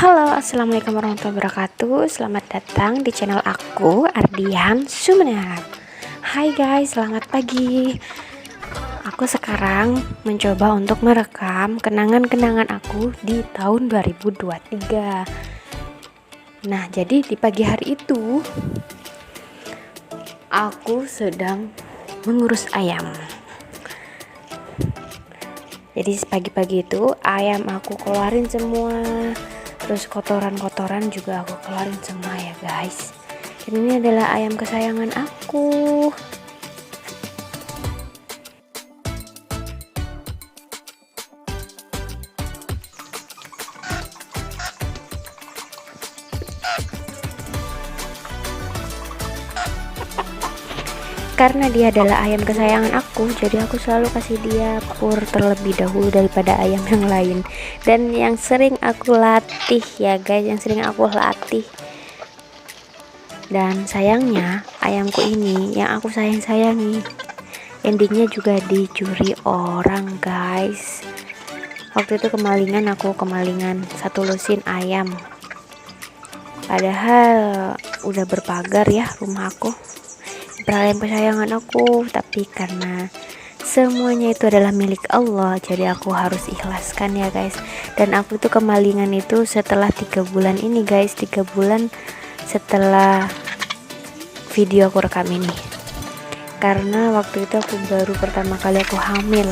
Halo, assalamualaikum warahmatullahi wabarakatuh. Selamat datang di channel aku, Ardian Sumenep. Hai guys, selamat pagi. Aku sekarang mencoba untuk merekam kenangan-kenangan aku di tahun 2023. Nah, jadi di pagi hari itu aku sedang mengurus ayam. Jadi pagi-pagi itu ayam aku keluarin semua, terus kotoran-kotoran juga aku keluarin semua ya guys. Dan ini adalah ayam kesayangan aku. Karena dia adalah ayam kesayangan aku, jadi aku selalu kasih dia pur terlebih dahulu daripada ayam yang lain. Dan yang sering aku latih ya guys, Dan sayangnya ayamku ini yang aku sayangi, endingnya juga dicuri orang guys. Waktu itu aku kemalingan satu lusin ayam, padahal udah berpagar ya rumah aku, ayam kesayangan aku, tapi karena semuanya itu adalah milik Allah, jadi aku harus ikhlaskan ya guys. Dan aku tuh kemalingan itu setelah 3 bulan ini guys, 3 bulan setelah video aku rekam ini, karena waktu itu aku baru pertama kali aku hamil.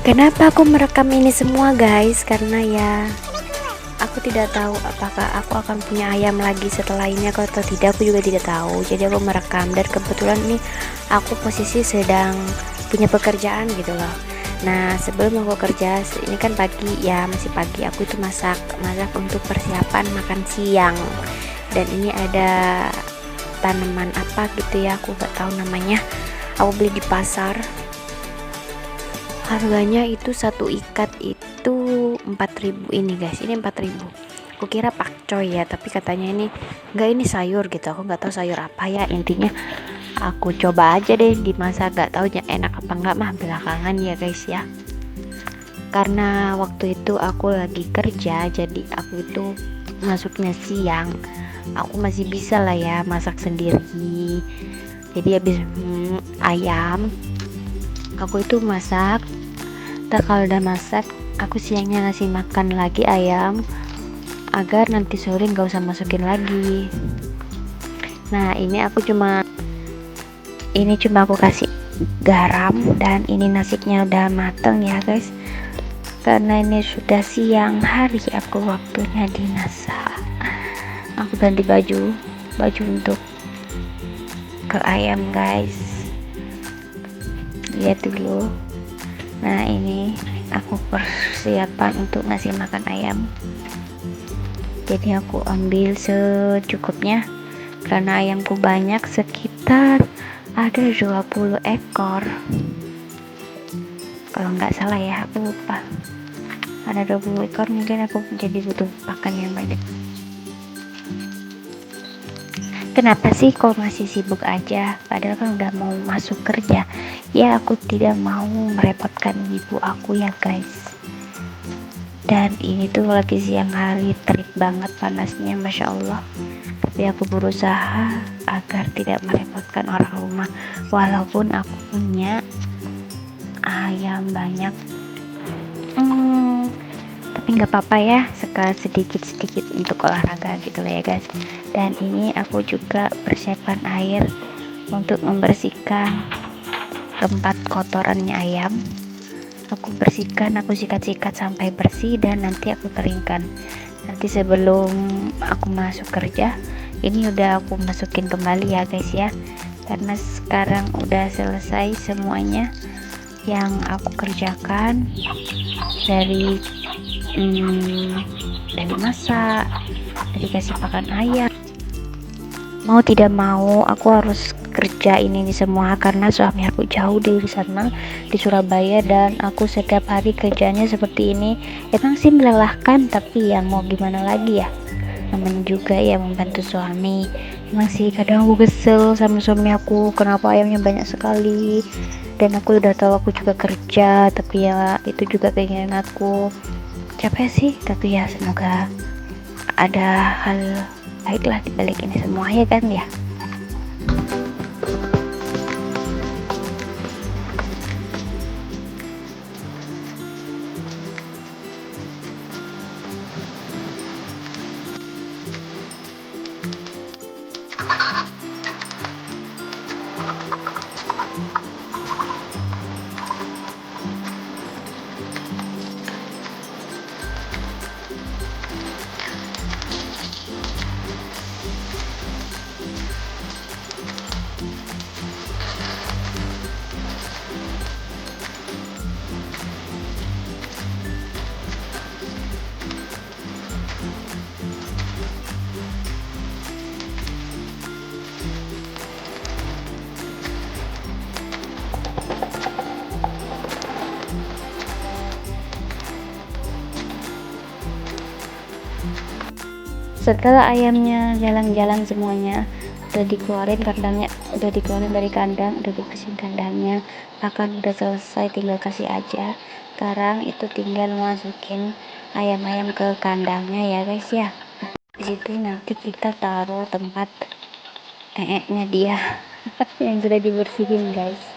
Kenapa aku merekam ini semua guys? Karena ya aku tidak tahu apakah aku akan punya ayam lagi setelah ini atau tidak, aku juga tidak tahu. Jadi aku merekam, dan kebetulan ini aku posisi sedang punya pekerjaan gitu loh. Nah, sebelum aku kerja, ini kan pagi ya, masih pagi, aku itu masak untuk persiapan makan siang. Dan ini ada tanaman apa gitu ya, aku gak tahu namanya, aku beli di pasar. Harganya itu satu ikat itu 4.000 ini guys, ini 4.000. Aku kira pakcoy ya, tapi katanya ini enggak, ini sayur gitu. Aku nggak tahu sayur apa ya, intinya aku coba aja deh dimasak, nggak tahu enak apa enggak mah belakangan ya guys ya. Karena waktu itu aku lagi kerja, jadi aku itu masuknya siang, aku masih bisa lah ya masak sendiri. Jadi habis ayam aku itu masak, kalau udah masak aku siangnya ngasih makan lagi ayam agar nanti sore nggak usah masukin lagi. Nah, ini cuma aku kasih garam, dan ini nasinya udah mateng ya guys, karena ini sudah siang hari aku waktunya dimasak. Aku ganti baju untuk ke ayam guys, lihat dulu. Nah, ini aku persiapan untuk ngasih makan ayam, jadi aku ambil secukupnya karena ayamku banyak, sekitar ada 20 ekor kalau nggak salah ya, aku lupa, ada 20 ekor, mungkin aku jadi butuh pakan yang banyak. Kenapa sih kok masih sibuk aja, padahal kan udah mau masuk kerja ya. Aku tidak mau merepotkan ibu aku ya guys. Dan ini tuh lagi siang hari, terik banget panasnya, masya Allah, tapi aku berusaha agar tidak merepotkan orang rumah, walaupun aku punya ayam banyak. Tapi nggak apa-apa ya, sekarang sedikit-sedikit untuk olahraga gitu lah ya guys. Dan ini aku juga persiapan air untuk membersihkan tempat kotorannya ayam. Aku bersihkan, aku sikat-sikat sampai bersih, dan nanti aku keringkan. Nanti sebelum aku masuk kerja, ini udah aku masukin kembali ya guys ya, karena sekarang udah selesai semuanya yang aku kerjakan, dari masak, dari kasih pakan ayam. Mau tidak mau aku harus kerja ini semua karena suami aku jauh dari sana di Surabaya, dan aku setiap hari kerjanya seperti ini. Emang sih melelahkan, tapi ya mau gimana lagi ya, namanya juga ya membantu suami. Emang sih kadang aku kesel sama suami aku kenapa ayamnya banyak sekali, dan aku udah tahu aku juga kerja, tapi ya itu juga keinginan aku. Capek sih, tapi ya semoga ada hal baiklah di balik ini semua, ya kan ya. Setelah ayamnya jalan-jalan semuanya, udah dikeluarin kandangnya, udah dikeluarin dari kandang, udah dibersihin kandangnya, pakan udah selesai, tinggal kasih aja. Sekarang itu tinggal masukin ayam-ayam ke kandangnya ya guys ya. Di situ nanti kita taruh tempat nya dia yang sudah dibersihin guys.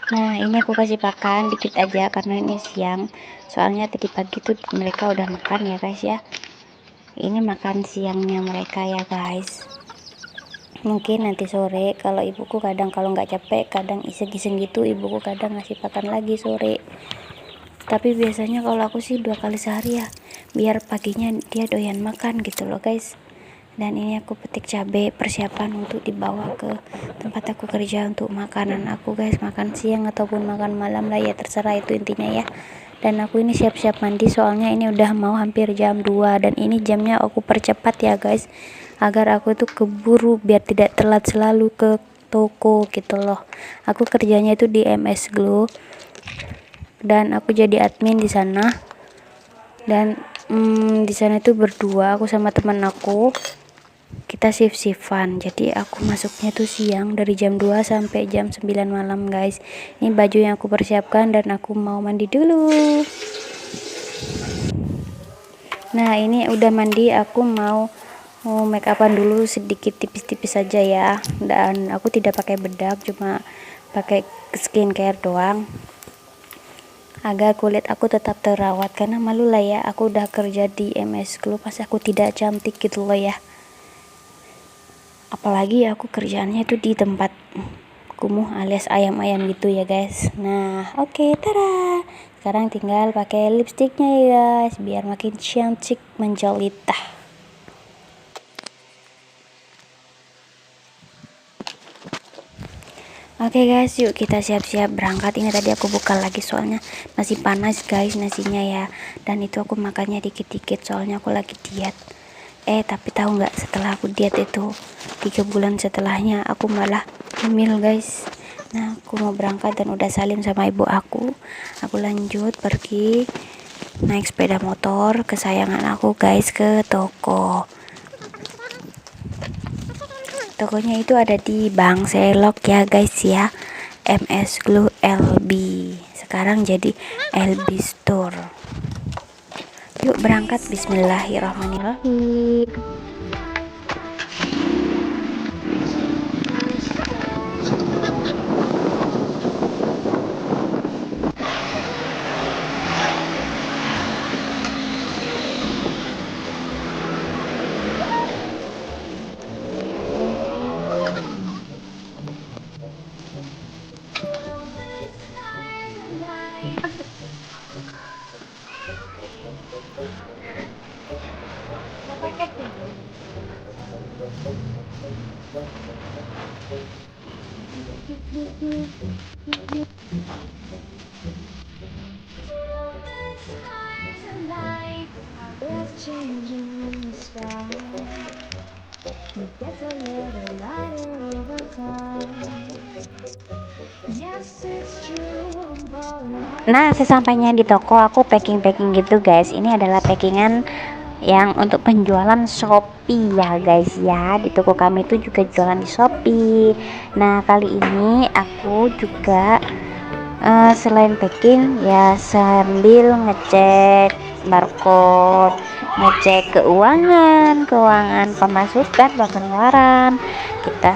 Nah ini aku kasih pakan dikit aja karena ini siang, soalnya tadi pagi tuh mereka udah makan ya guys ya. Ini makan siangnya mereka ya guys. Mungkin nanti sore kalau ibuku kadang kalau nggak capek kadang iseng-iseng gitu, ibuku kadang ngasih pakan lagi sore. Tapi biasanya kalau aku sih 2 kali sehari ya, biar paginya dia doyan makan gitu loh guys. Dan ini aku petik cabai persiapan untuk dibawa ke tempat aku kerja untuk makanan aku guys, makan siang ataupun makan malam lah ya, terserah itu intinya ya. Dan aku ini siap-siap mandi soalnya ini udah mau hampir jam 2 dan ini jamnya aku percepat ya guys, agar aku tuh keburu biar tidak telat selalu ke toko gitu loh. Aku kerjanya itu di MS Glow dan aku jadi admin di sana. Dan di sana itu berdua aku sama teman aku, kita shift-shiftan, jadi aku masuknya tuh siang dari jam 2 sampai jam 9 malam guys. Ini baju yang aku persiapkan dan aku mau mandi dulu. Nah ini udah mandi, aku mau make upan dulu sedikit tipis-tipis saja ya, dan aku tidak pakai bedak, cuma pakai skincare doang agar kulit aku tetap terawat, karena malu lah ya aku udah kerja di MS Glow pas aku tidak cantik gitu loh ya. Apalagi aku kerjaannya itu di tempat kumuh alias ayam-ayam gitu ya guys. Nah oke, tada, sekarang tinggal pakai lipstiknya ya guys biar makin cantik menjelita. Oke guys, yuk kita siap-siap berangkat. Ini tadi aku buka lagi soalnya masih panas guys nasinya ya, dan itu aku makannya dikit-dikit soalnya aku lagi diet. Tapi tahu nggak, setelah aku diet itu 3 bulan setelahnya aku malah hamil guys. Nah aku mau berangkat dan udah salim sama ibu aku lanjut pergi naik sepeda motor kesayangan aku guys ke toko. Tokonya itu ada di Bang Selok ya guys ya, MS Glow LB, sekarang jadi LB Store. Yuk berangkat, bismillahirrahmanirrahim. Nah, sesampainya di toko aku packing-packing gitu guys. Ini adalah packingan yang untuk penjualan Shopee ya guys ya. Di toko kami itu juga jualan di Shopee. Nah, kali ini aku juga selain packing ya sambil ngecek barcode, ngecek keuangan pemasukan pengeluaran, kita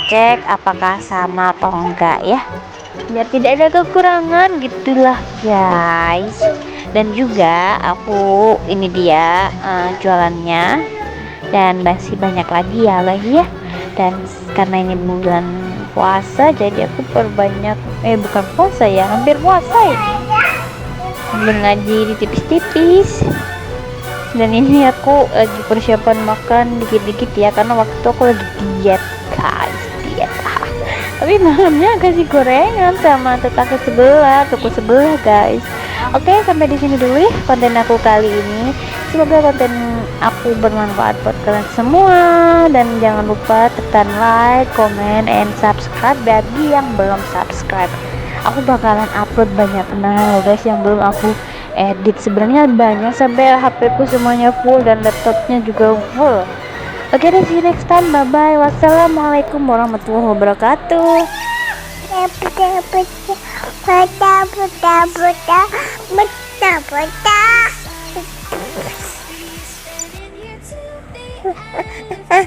cek apakah sama atau enggak ya, biar tidak ada kekurangan gitulah guys. Dan juga aku ini dia jualannya, dan masih banyak lagi ya guys ya. Dan karena ini bulan puasa jadi aku perbanyak bukan puasa ya, hampir puasa ya, sambil ngaji di tipis-tipis. Dan ini aku lagi persiapan makan dikit-dikit ya, karena waktu itu aku lagi diet guys, diet. Tapi malamnya kasih gorengan sama tetangga sebelah, toko sebelah guys. Oke, sampai di sini dulu ya konten aku kali ini. Semoga konten aku bermanfaat buat kalian semua, dan jangan lupa tekan like, comment, and subscribe bagi yang belum subscribe. Aku bakalan upload banyak loh guys yang belum aku edit. Sebenarnya banyak, sampai HP ku semuanya full dan laptopnya juga full. Oke deh, see you next time, bye bye. Wassalamualaikum warahmatullahi wabarakatuh. Buta.